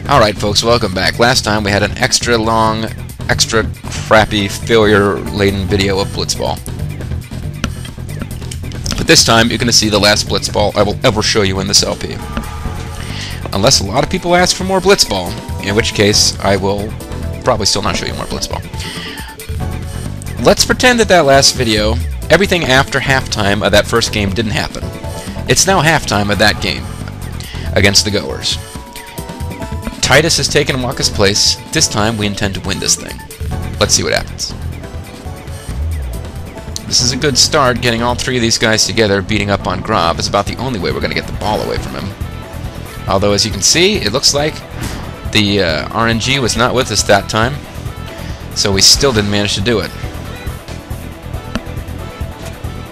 Alright folks, welcome back. Last time we had an extra long, extra crappy, failure-laden video of Blitzball. But this time you're going to see the last Blitzball I will ever show you in this LP. Unless a lot of people ask for more Blitzball, in which case I will probably still not show you more Blitzball. Let's pretend that that last video, everything after halftime of that first game didn't happen. It's now halftime of that game against the Goers. Titus has taken Wakka's place. This time we intend to win this thing. Let's see what happens. This is a good start. Getting all three of these guys together, beating up on Grob is about the only way we're going to get the ball away from him. Although, as you can see, it looks like the RNG was not with us that time, so we still didn't manage to do it.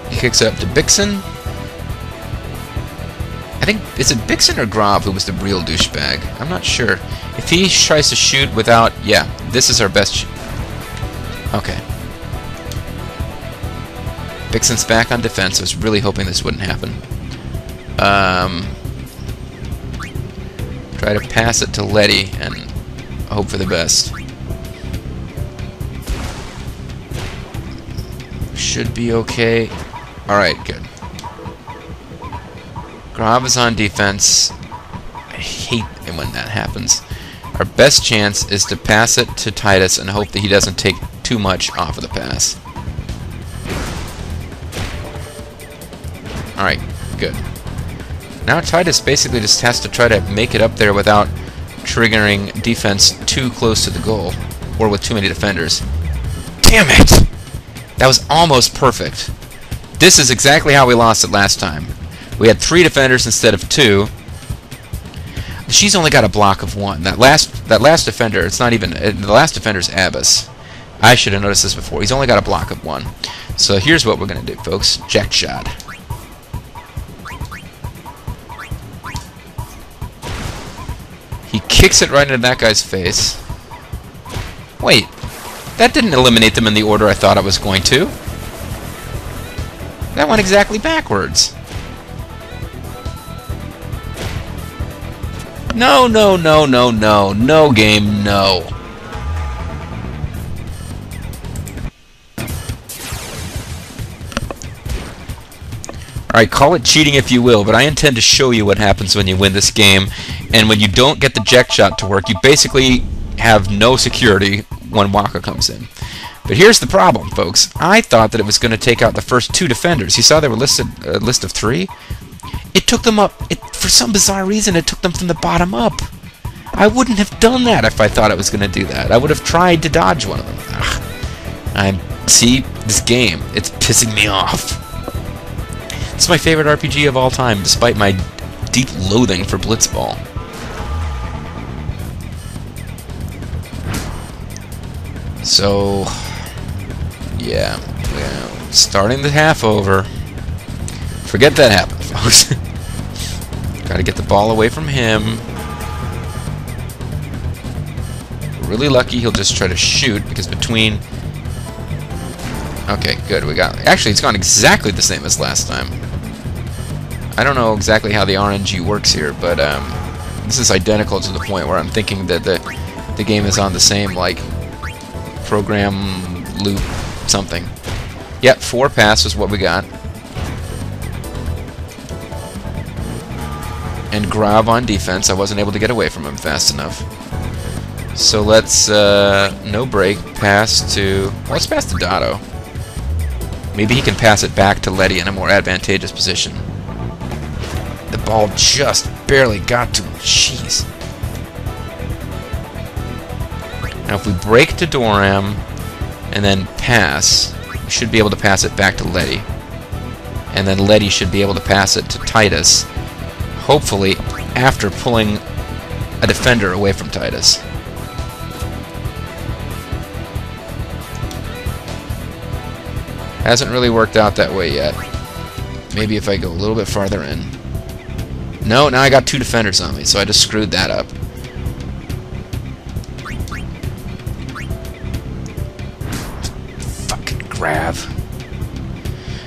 He kicks it up to Bixen. I think, is it Bixen or Grob who was the real douchebag? I'm not sure. If he tries to shoot without... Yeah, this is our best... Okay. Bixen's back on defense. I was really hoping this wouldn't happen. Try to pass it to Letty and hope for the best. Should be okay. Alright, good. Grob is on defense. I hate it when that happens. Our best chance is to pass it to Titus and hope that he doesn't take too much off of the pass. Alright, good. Now Titus basically just has to try to make it up there without triggering defense too close to the goal, or with too many defenders. Damn it! That was almost perfect. This is exactly how we lost it last time. We had 3 defenders instead of 2. She's only got a block of 1. That last defender, it's not even... the last defender's Abbas. I should have noticed this before. He's only got a block of 1. So here's what we're going to do, folks. Jecht shot. He kicks it right into that guy's face. Wait. That didn't eliminate them in the order I thought it was going to. That went exactly backwards. No, no, no, no, no. No game, no. Alright, call it cheating if you will, but I intend to show you what happens when you win this game. And when you don't get the Jecht shot to work, you basically have no security when Wakka comes in. But here's the problem, folks. I thought that it was going to take out the first 2 defenders. You saw they were listed a list of 3? It took them up. For some bizarre reason, it took them from the bottom up. I wouldn't have done that if I thought it was going to do that. I would have tried to dodge one of them. See, this game, it's pissing me off. It's my favorite RPG of all time, despite my deep loathing for Blitzball. So, yeah, starting the half over. Forget that happened, folks. Gotta get the ball away from him. Really lucky he'll just try to shoot, because between... Okay, good, we got... Actually, it's gone exactly the same as last time. I don't know exactly how the RNG works here, but this is identical to the point where I'm thinking that the game is on the same, like, program loop something. Yep, 4 passes is what we got. And Grob on defense. I wasn't able to get away from him fast enough. So let's, no break, pass to... Well, let's pass to Dotto. Maybe he can pass it back to Letty in a more advantageous position. The ball just barely got to him. Jeez. Now if we break to Doram and then pass, we should be able to pass it back to Letty. And then Letty should be able to pass it to Titus, hopefully after pulling a defender away from Titus. Hasn't really worked out that way yet. Maybe if I go a little bit farther in. No, now I got 2 defenders on me, so I just screwed that up. Fucking grab.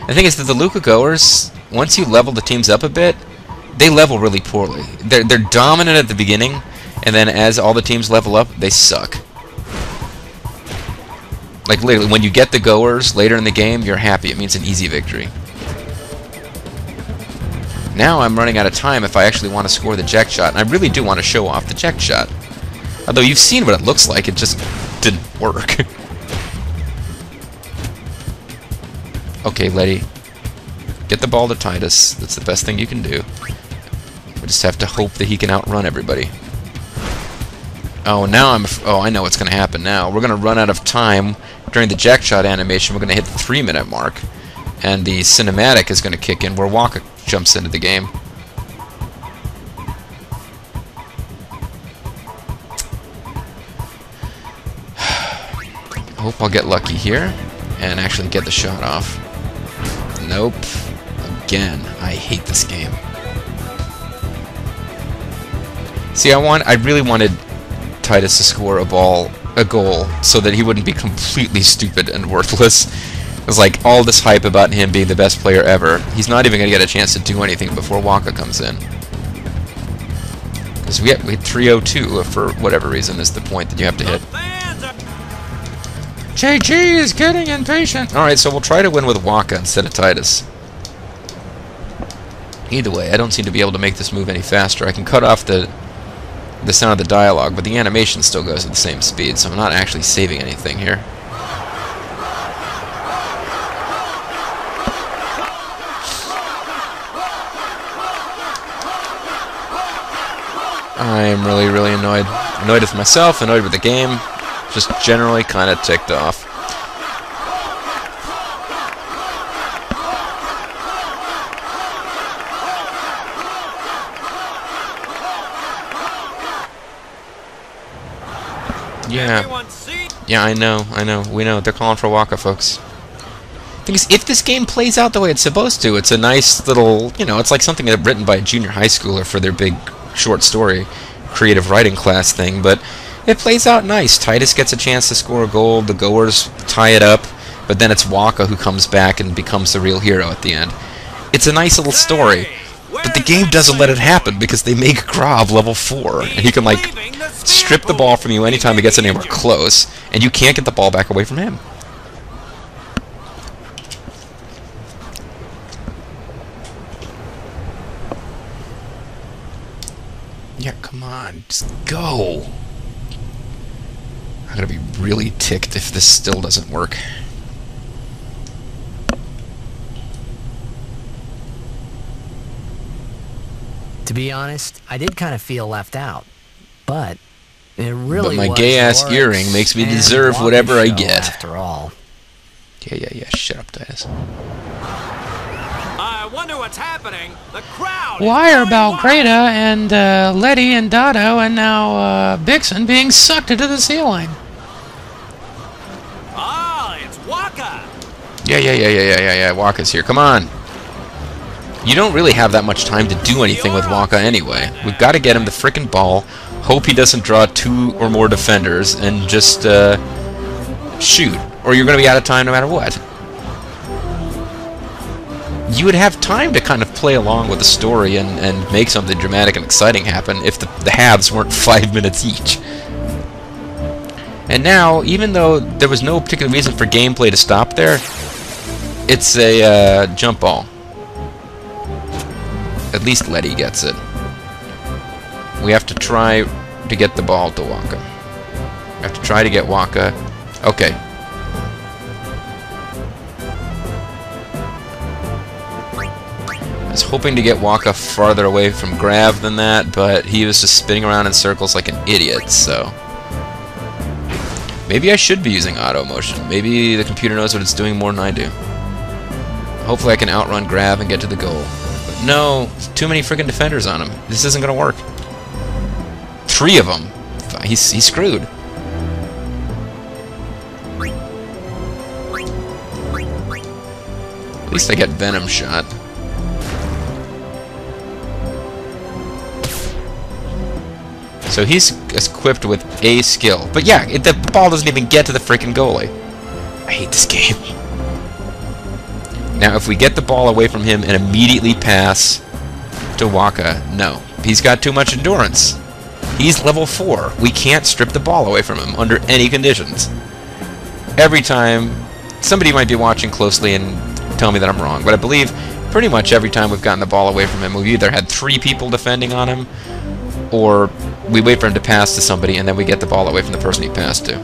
The thing is that the Luka goers, once you level the teams up a bit, they level really poorly. They're dominant at the beginning, And then as all the teams level up, they suck. Like literally, when you get the goers later in the game, you're happy. It means an easy victory. Now I'm running out of time if I actually want to score the Jecht shot. And I really do want to show off the Jecht shot. Although you've seen what it looks like, it just didn't work. Okay, Letty. Get the ball to Titus. That's the best thing you can do. We just have to hope that he can outrun everybody. Oh, now I know what's going to happen now. We're going to run out of time during the Jecht shot animation. We're going to hit the 3-minute mark. And the cinematic is going to kick in where Wakka jumps into the game. I hope I'll get lucky here and actually get the shot off. Nope. Again, I hate this game. See, I really wanted Titus to score a goal, so that he wouldn't be completely stupid and worthless. It was like all this hype about him being the best player ever. He's not even going to get a chance to do anything before Wakka comes in. Because we hit 302 for whatever reason is the point that you have to hit. JG is getting impatient. Alright, so we'll try to win with Wakka instead of Titus. Either way, I don't seem to be able to make this move any faster. I can cut off the sound of the dialogue, but the animation still goes at the same speed, so I'm not actually saving anything here. I'm really, really annoyed. Annoyed with myself, annoyed with the game. Just generally kind of ticked off. Yeah, I know. We know. They're calling for Wakka, folks. Thing is, if this game plays out the way it's supposed to, it's a nice little, you know, it's like something written by a junior high schooler for their big short story creative writing class thing, but it plays out nice. Titus gets a chance to score a goal, the goers tie it up, but then it's Wakka who comes back and becomes the real hero at the end. It's a nice little story, but the game doesn't let it happen because they make Grav level 4, and he can, like, strip the ball from you anytime he gets anywhere close, and you can't get the ball back away from him. Yeah, come on, just go. I'm gonna be really ticked if this still doesn't work. To be honest, I did kind of feel left out, but it really But my gay-ass earring makes me deserve whatever I get. After all. Yeah, shut up, Titus. I wonder what's happening. The crowd. Why are Balgreda and Letty and Dotto and now Bixen being sucked into the ceiling? Ah, it's Wakka. Yeah, Wakka's here. Come on. You don't really have that much time to do anything with Wakka anyway. We've got to get him the frickin' ball, hope he doesn't draw 2 or more defenders, and just shoot. Or you're going to be out of time no matter what. You would have time to kind of play along with the story and make something dramatic and exciting happen if the halves weren't 5 minutes each. And now, even though there was no particular reason for gameplay to stop there, it's a jump ball. At least Letty gets it. We have to try to get the ball to Wakka. We have to try to get Wakka. Okay. I was hoping to get Wakka farther away from Grav than that, but he was just spinning around in circles like an idiot, so... Maybe I should be using auto motion. Maybe the computer knows what it's doing more than I do. Hopefully I can outrun Grav and get to the goal. But no, too many friggin' defenders on him. This isn't gonna work. 3 of them. He's screwed. At least I get Venom shot. So he's equipped with a skill. But yeah, the ball doesn't even get to the freaking goalie. I hate this game. Now, if we get the ball away from him and immediately pass to Wakka, no. He's got too much endurance. He's level 4. We can't strip the ball away from him under any conditions. Every time, somebody might be watching closely and tell me that I'm wrong, but I believe pretty much every time we've gotten the ball away from him, we've either had 3 people defending on him, or we wait for him to pass to somebody and then we get the ball away from the person he passed to.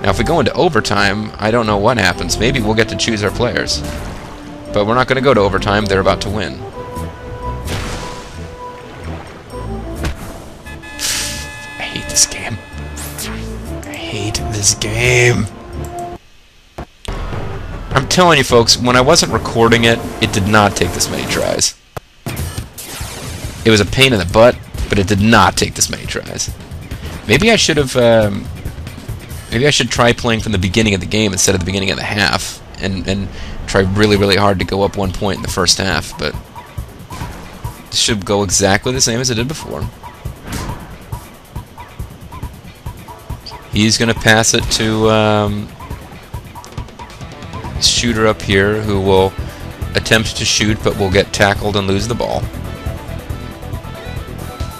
Now if we go into overtime, I don't know what happens. Maybe we'll get to choose our players. But we're not going to go to overtime. They're about to win. I hate this game. I hate this game. I'm telling you folks, when I wasn't recording it, it did not take this many tries. It was a pain in the butt, but it did not take this many tries. Maybe I should have... maybe I should try playing from the beginning of the game instead of the beginning of the half, and try really, really hard to go up 1 point in the first half, but this should go exactly the same as it did before. He's going to pass it to shooter up here, who will attempt to shoot but will get tackled and lose the ball.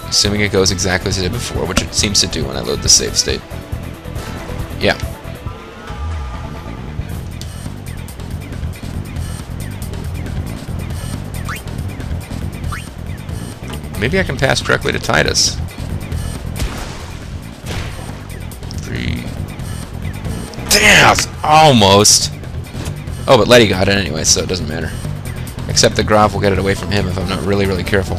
Assuming it goes exactly as it did before, which it seems to do when I load the save state. Yeah. Maybe I can pass directly to Titus. 3. Damn! Almost! Oh, but Letty got it anyway, so it doesn't matter. Except the Graf will get it away from him if I'm not really, really careful.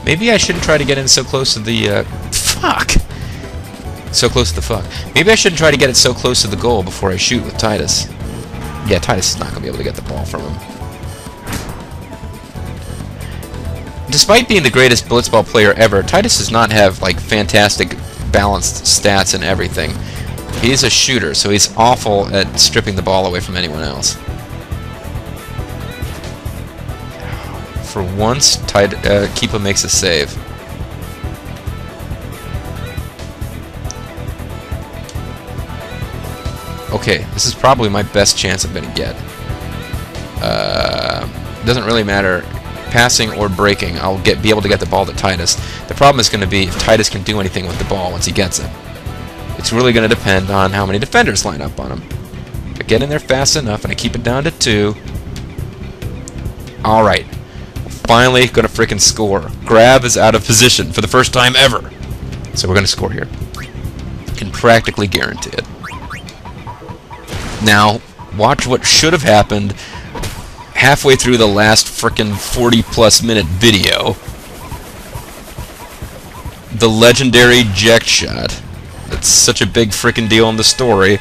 Maybe I shouldn't try to get in so close to the, fuck! So close to the fuck. Maybe I shouldn't try to get it so close to the goal before I shoot with Titus. Yeah, Titus is not going to be able to get the ball from him. Despite being the greatest Blitzball player ever, Titus does not have, like, fantastic balanced stats and everything. He's a shooter, so he's awful at stripping the ball away from anyone else. For once, Keepa makes a save. Okay, this is probably my best chance I'm going to get. Doesn't really matter, passing or breaking. I'll be able to get the ball to Titus. The problem is going to be if Titus can do anything with the ball once he gets it. It's really going to depend on how many defenders line up on him. If I get in there fast enough and I keep it down to 2. Alright. Finally going to frickin' score. Grab is out of position for the first time ever. So we're going to score here. Can practically guarantee it. Now, watch what should have happened halfway through the last frickin' 40-plus minute video. The legendary Jecht shot. That's such a big frickin' deal in the story.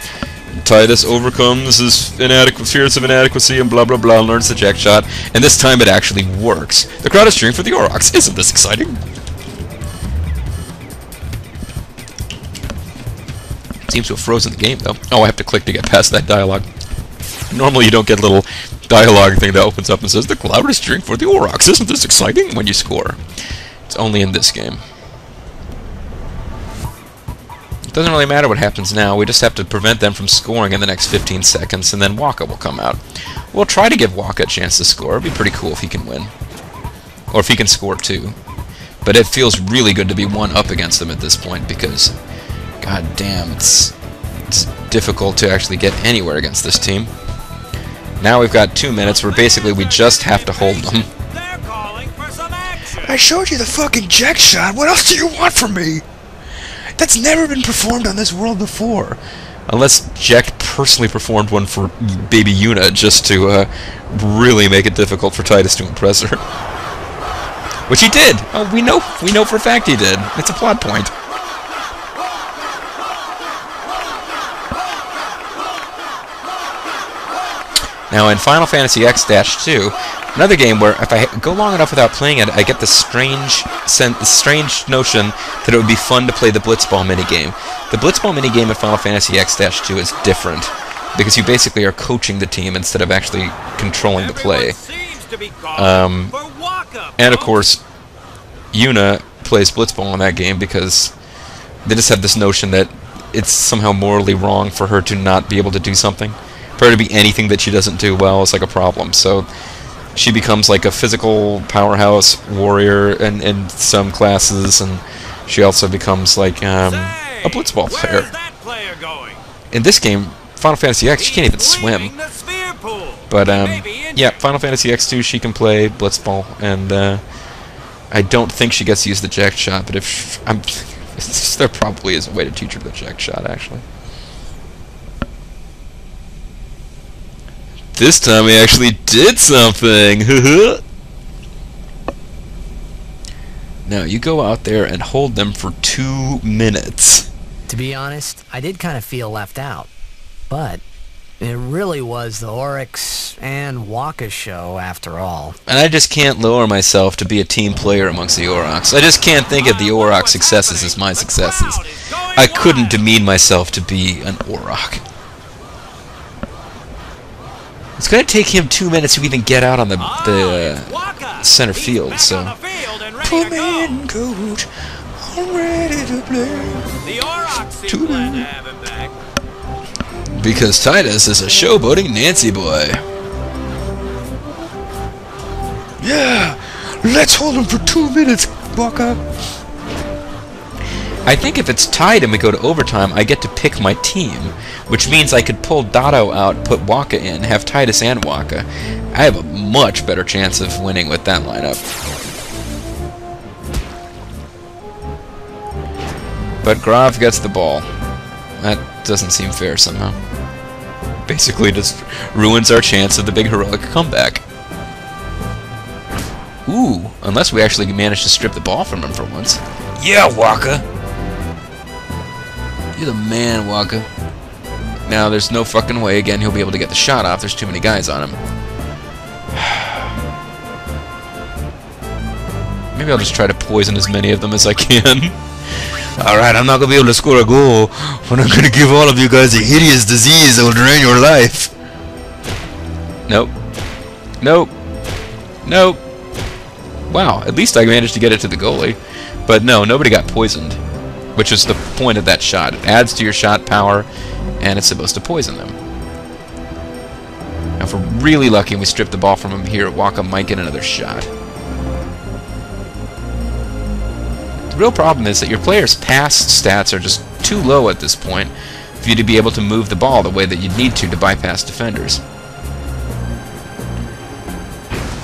Titus overcomes his fears of inadequacy and blah blah blah and learns the Jecht shot, and this time it actually works. The crowd is cheering for the Aurochs. Isn't this exciting? Seems to have frozen the game, though. Oh, I have to click to get past that dialogue. Normally you don't get a little dialogue thing that opens up and says, the crowd is cheering for the Aurochs. Isn't this exciting? When you score. It's only in this game. It doesn't really matter what happens now. We just have to prevent them from scoring in the next 15 seconds, and then Wakka will come out. We'll try to give Wakka a chance to score. It'd be pretty cool if he can win. Or if he can score too. But it feels really good to be one up against them at this point, because god damn, it's difficult to actually get anywhere against this team. Now we've got 2 minutes where basically we just have to hold them. They're calling for some action. I showed you the fucking Jecht shot. What else do you want from me? That's never been performed on this world before. Unless Jecht personally performed one for baby Yuna just to really make it difficult for Titus to impress her. Which he did. Oh, we know for a fact he did. It's a plot point. Now in Final Fantasy X-2, another game where if I go long enough without playing it, I get the strange notion that it would be fun to play the Blitzball minigame. The Blitzball minigame in Final Fantasy X-2 is different, because you basically are coaching the team instead of actually controlling the play. And of course, Yuna plays Blitzball in that game because they just have this notion that it's somehow morally wrong for her to not be able to do something. For her to be anything that she doesn't do well is like a problem. So she becomes like a physical powerhouse warrior in some classes, and she also becomes like a Blitzball player. Where's that player going? In this game, Final Fantasy X, she can't even swim. Leaving the sphere pool. But Maybe injured. yeah, Final Fantasy X2, she can play Blitzball, and I don't think she gets to use the Jecht shot. But if there probably is a way to teach her the Jecht shot, actually. This time we actually did something. Now you go out there and hold them for 2 minutes. To be honest, I did kind of feel left out. But it really was the Oryx and Wakka show after all. And I just can't lower myself to be a team player amongst the Aurochs. I just can't think of the Auroch successes as my successes. I couldn't demean myself to be an Auroch. It's going to take him 2 minutes to even get out on the center field, so... Put me in, coach. I'm ready to play. The Aurochs seem glad to have him back. Because Titus is a showboating Nancy boy. Yeah, let's hold him for 2 minutes, Wakka. I think if it's tied and we go to overtime, I get to pick my team, which means I could pull Dotto out, put Wakka in, have Titus and Wakka. I have a much better chance of winning with that lineup. But Grav gets the ball. That doesn't seem fair somehow. Basically just ruins our chance of the big heroic comeback. Ooh, unless we actually manage to strip the ball from him for once. Yeah, Wakka! You're the man, Wakka. Now, there's no fucking way, again, he'll be able to get the shot off. There's too many guys on him. Maybe I'll just try to poison as many of them as I can. Alright, I'm not going to be able to score a goal, but I'm going to give all of you guys a hideous disease that will drain your life. Nope. Nope. Nope. Wow, at least I managed to get it to the goalie. But no, nobody got poisoned, which is the point of that shot. It adds to your shot power, and it's supposed to poison them. Now, if we're really lucky and we strip the ball from him here, Wakka might get another shot. The real problem is that your player's pass stats are just too low at this point for you to be able to move the ball the way that you'd need to bypass defenders.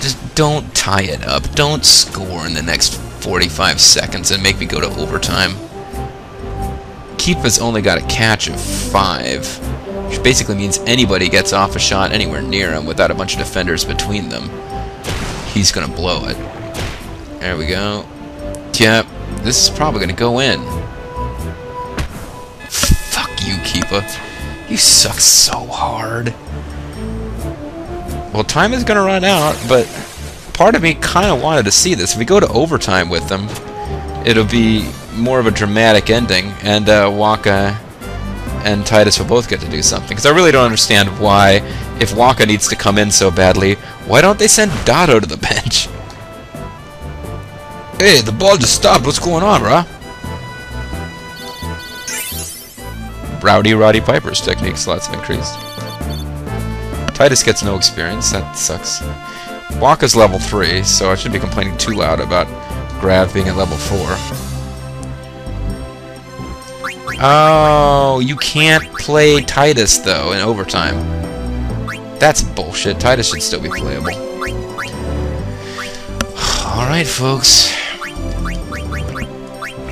Just don't tie it up. Don't score in the next 45 seconds and make me go to overtime. Keepa's only got a catch of 5, which basically means anybody gets off a shot anywhere near him without a bunch of defenders between them, he's gonna blow it. There we go. Yep, this is probably gonna go in. Fuck you, Keepa. You suck so hard. Well, time is gonna run out, but part of me kind of wanted to see this. If we go to overtime with them, it'll be more of a dramatic ending, and Wakka and Titus will both get to do something. Because I really don't understand why, if Wakka needs to come in so badly, why don't they send Dotto to the bench? Hey, the ball just stopped. What's going on, brah? Roddy Piper's technique slots have increased. Titus gets no experience. That sucks. Wakka's level 3, so I shouldn't be complaining too loud about Grav being at level 4. Oh, you can't play Titus, though, in overtime. That's bullshit. Titus should still be playable. Alright, folks.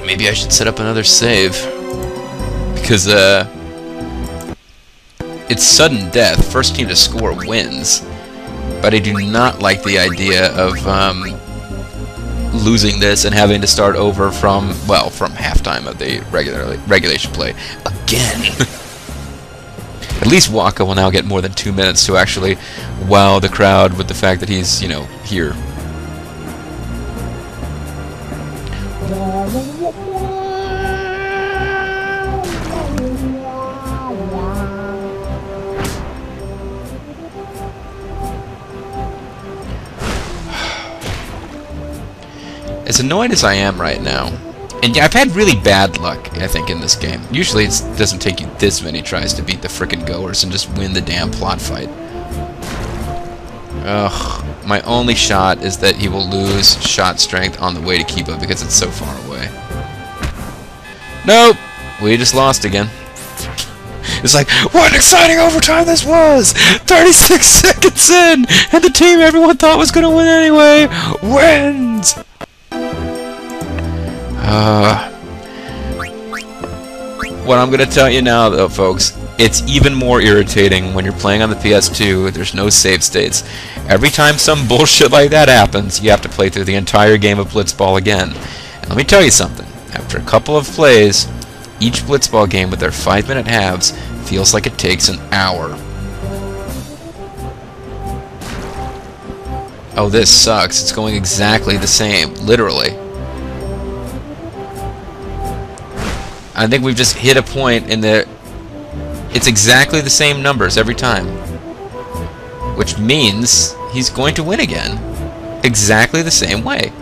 Maybe I should set up another save. Because, it's sudden death. First team to score wins. But I do not like the idea of, losing this and having to start over from, well, from halftime of the regulation play again. At least Wakka will now get more than 2 minutes to actually wow the crowd with the fact that he's, you know, here. As annoyed as I am right now, And yeah, I've had really bad luck, I think, in this game. Usually it doesn't take you this many tries to beat the frickin' goers and just win the damn plot fight. Ugh. My only shot is that he will lose shot strength on the way to Kiba because it's so far away. Nope! We just lost again. It's like, what an exciting overtime this was! 36 seconds in! And the team everyone thought was gonna win anyway wins! What I'm gonna tell you now, though, folks, it's even more irritating when you're playing on the PS2. There's no save states. Every time some bullshit like that happens, you have to play through the entire game of Blitzball again. And let me tell you something. After a couple of plays, each Blitzball game with their 5-minute halves feels like it takes an hour. Oh, this sucks. It's going exactly the same, literally. I think we've just hit a point in the... It's exactly the same numbers every time. Which means he's going to win again. Exactly the same way.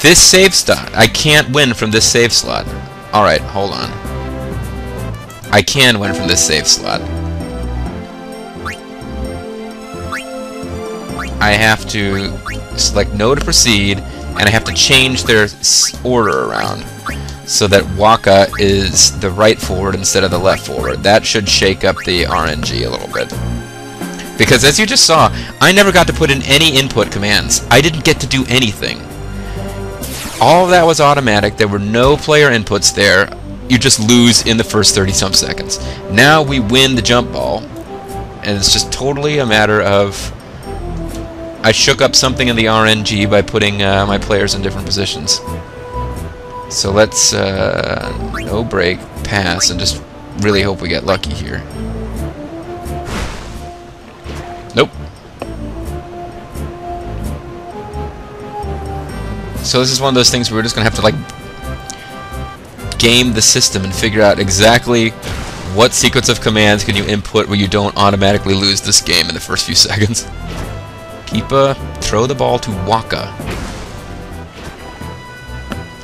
This save slot. I can't win from this save slot. Alright, hold on. I can win from this save slot. I have to select no to proceed, and I have to change their order around so that Wakka is the right forward instead of the left forward. That should shake up the RNG a little bit. Because as you just saw, I never got to put in any input commands. I didn't get to do anything. All of that was automatic. There were no player inputs there. You just lose in the first 30-some seconds. Now we win the jump ball, and it's just totally a matter of... I shook up something in the RNG by putting my players in different positions. So let's no break, pass, and just really hope we get lucky here. Nope. So this is one of those things where we're just going to have to, like, game the system and figure out exactly what sequence of commands can you input where you don't automatically lose this game in the first few seconds. Keepa, throw the ball to Wakka.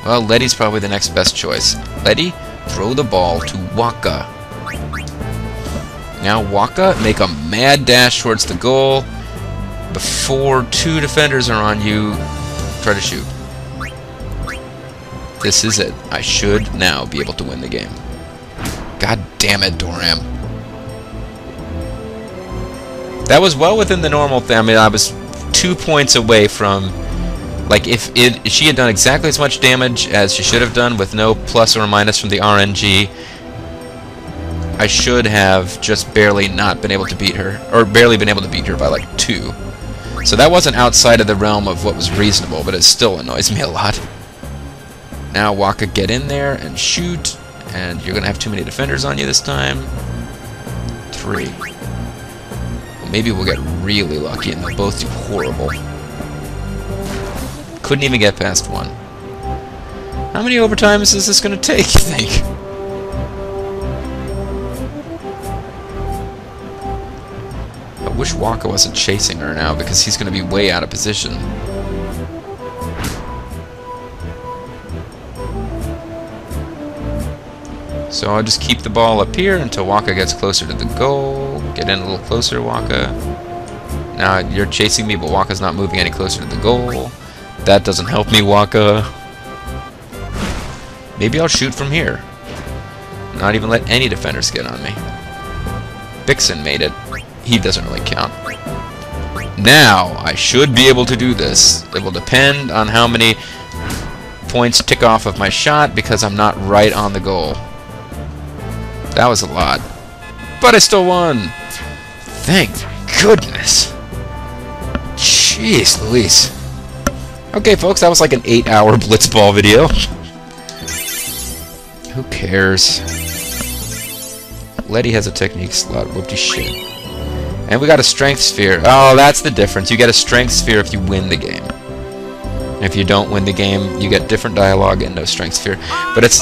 Well, Letty's probably the next best choice. Letty, throw the ball to Wakka. Now Wakka, make a mad dash towards the goal. Before 2 defenders are on you, try to shoot. This is it. I should now be able to win the game. God damn it, Doram. That was well within the normal thing. I mean, I was 2 points away from... Like, if she had done exactly as much damage as she should have done with no plus or minus from the RNG, I should have just barely not been able to beat her. Or barely been able to beat her by, like, 2. So that wasn't outside of the realm of what was reasonable, but it still annoys me a lot. Now, Wakka, get in there and shoot. And you're going to have too many defenders on you this time. 3. Maybe we'll get really lucky and they'll both do horrible. Couldn't even get past 1. How many overtimes is this going to take, you think? I wish Wakka wasn't chasing her now because he's going to be way out of position. So I'll just keep the ball up here until Wakka gets closer to the goal. Get in a little closer, Wakka. Now you're chasing me, but Wakka's not moving any closer to the goal. That doesn't help me, Wakka. Maybe I'll shoot from here. Not even let any defenders get on me. Bixen made it. He doesn't really count. Now I should be able to do this. It will depend on how many points tick off of my shot because I'm not right on the goal. That was a lot. But I still won! Thank goodness! Jeez Louise. Okay, folks, that was like an 8-hour Blitzball video. Who cares? Letty has a technique slot. Whoopty shit. And we got a strength sphere. Oh, that's the difference. You get a strength sphere if you win the game. If you don't win the game, you get different dialogue and no strength sphere. But it's...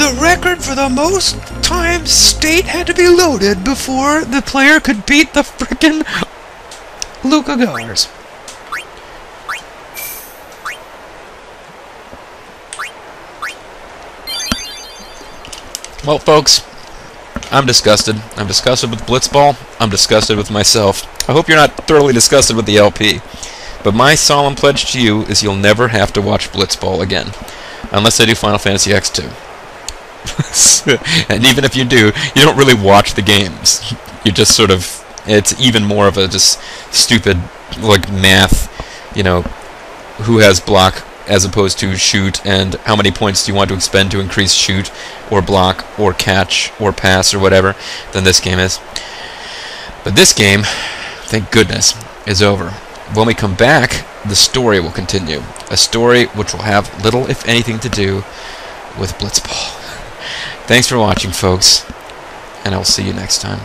the record for the most times state had to be loaded before the player could beat the frickin' Luca goers. Well, folks, I'm disgusted. I'm disgusted with Blitzball. I'm disgusted with myself. I hope you're not thoroughly disgusted with the LP. But my solemn pledge to you is you'll never have to watch Blitzball again. Unless they do Final Fantasy X2. And even if you do, you don't really watch the games. You just sort of... It's even more of a just stupid, like, math, you know, who has block as opposed to shoot, and how many points do you want to expend to increase shoot, or block, or catch, or pass, or whatever, than this game is. But this game, thank goodness, is over. When we come back, the story will continue. A story which will have little, if anything, to do with Blitzball. Thanks for watching, folks, and I'll see you next time.